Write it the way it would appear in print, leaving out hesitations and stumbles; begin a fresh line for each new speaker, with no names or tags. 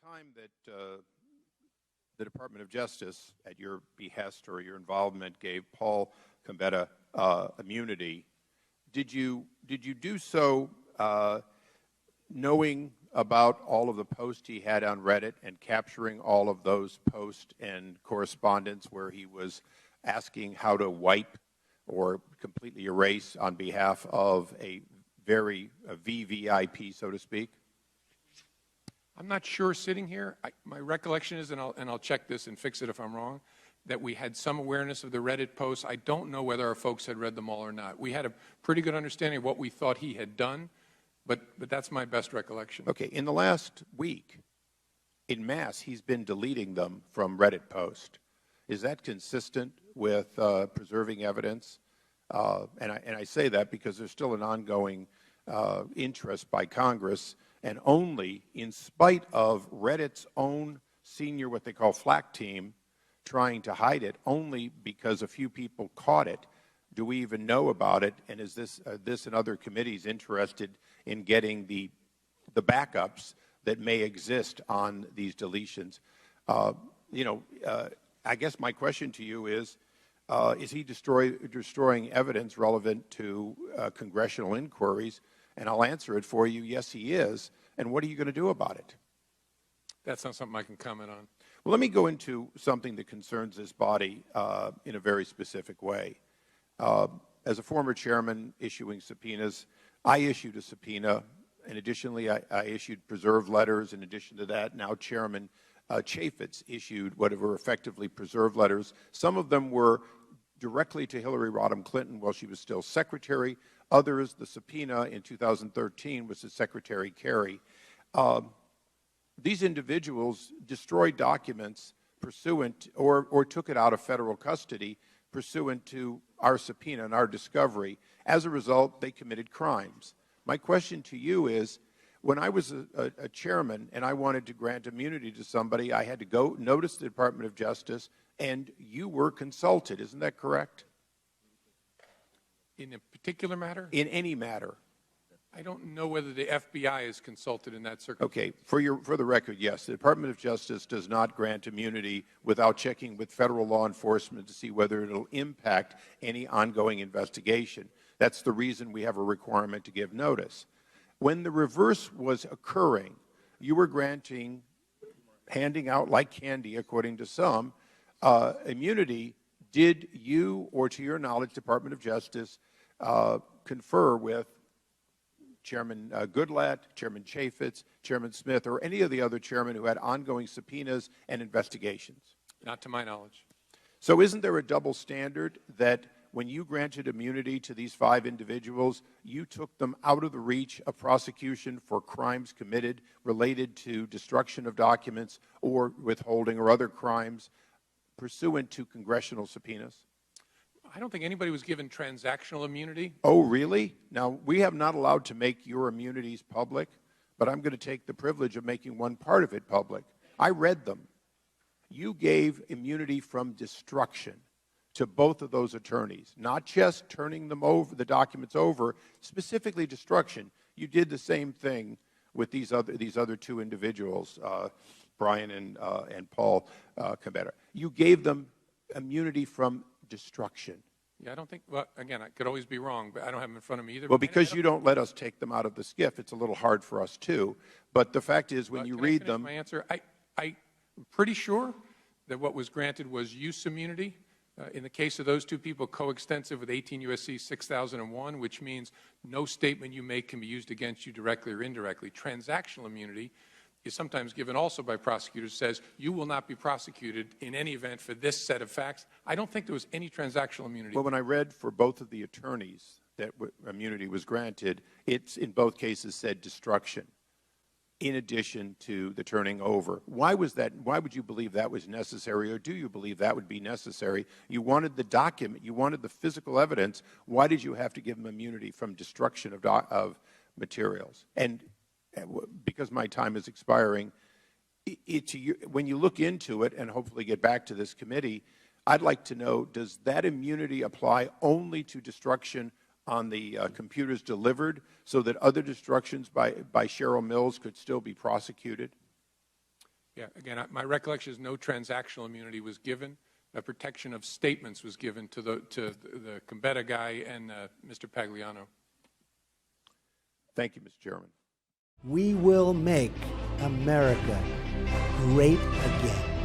time that the Department of Justice, at your behest or your involvement, gave Paul Gambetta immunity, did you do so knowing about all of the posts he had on Reddit and capturing all of those posts and correspondence where he was asking how to wipe or completely erase on behalf of a VVIP, so to speak?
I'm not sure sitting here. My recollection is, and I'll check this and fix it if I'm wrong, that we had some awareness of the Reddit posts. I don't know whether our folks had read them all or not. We had a pretty good understanding of what we thought he had done, but that's my best recollection.
Okay. In the last week, en masse, he's been deleting them from Reddit posts. Is that consistent with preserving evidence? And I say that because there's still an ongoing interest by Congress, and only in spite of Reddit's own senior, what they call flak team, trying to hide it, only because a few people caught it, do we even know about it, and is this and other committees interested in getting the backups that may exist on these deletions? I guess my question to you is he destroying evidence relevant to congressional inquiries? And I'll answer it for you, yes, he is. And what are you going to do about it?
That's not something I can comment on.
Well, let me go into something that concerns this body in a very specific way. As a former chairman issuing subpoenas, I issued a subpoena, and additionally, I issued preserved letters. In addition to that, now Chairman Chaffetz issued what were effectively preserved letters. Some of them were directly to Hillary Rodham Clinton while she was still secretary. Others, the subpoena in 2013 was to Secretary Kerry. These individuals destroyed documents pursuant or took it out of federal custody pursuant to our subpoena and our discovery. As a result, they committed crimes. My question to you is, when I was a chairman and I wanted to grant immunity to somebody, I had to go notice the Department of Justice, and you were consulted. Isn't that correct?
In a particular matter?
In any matter.
I don't know whether the FBI is consulted in that circumstance.
Okay. For the record, yes. The Department of Justice does not grant immunity without checking with federal law enforcement to see whether it will impact any ongoing investigation. That's the reason we have a requirement to give notice. When the reverse was occurring, you were handing out like candy, according to some, immunity. Did you, or to your knowledge, Department of Justice, confer with Chairman Goodlatte, Chairman Chaffetz, Chairman Smith, or any of the other chairmen who had ongoing subpoenas and investigations?
Not to my knowledge.
So isn't there a double standard that when you granted immunity to these 5 individuals, you took them out of the reach of prosecution for crimes committed related to destruction of documents or withholding or other crimes pursuant to congressional subpoenas?
I don't think anybody was given transactional immunity.
Oh, really? Now, we have not allowed to make your immunities public, but I'm going to take the privilege of making one part of it public. I read them. You gave immunity from destruction to both of those attorneys, not just turning them over, the documents over, specifically destruction. You did the same thing with these other 2 individuals, Brian and Paul Gambetta. You gave them immunity from destruction.
Yeah, I don't think, well, again, I could always be wrong, but I don't have them in front of me either.
Well, because you don't let us take them out of the SCIF, it's a little hard for us too. But the fact is, when you read them...
My answer, I'm pretty sure that what was granted was use immunity. In the case of those 2 people, coextensive with 18 U.S.C. 6001, which means no statement you make can be used against you directly or indirectly. Transactional immunity is sometimes given also by prosecutors, says you will not be prosecuted in any event for this set of facts. I don't think there was any transactional immunity.
Well, when I read for both of the attorneys that immunity was granted, it's in both cases said destruction, in addition to the turning over. Why was that? Why would you believe that was necessary, or do you believe that would be necessary? You wanted the document. You wanted the physical evidence. Why did you have to give them immunity from destruction of materials? And because my time is expiring, when you look into it and hopefully get back to this committee, I'd like to know, does that immunity apply only to destruction on the computers delivered so that other destructions by Cheryl Mills could still be prosecuted?
Yeah, again, my recollection is no transactional immunity was given. A protection of statements was given to the Combetta guy and Mr. Pagliano.
Thank you, Mr. Chairman.
We will make America great again.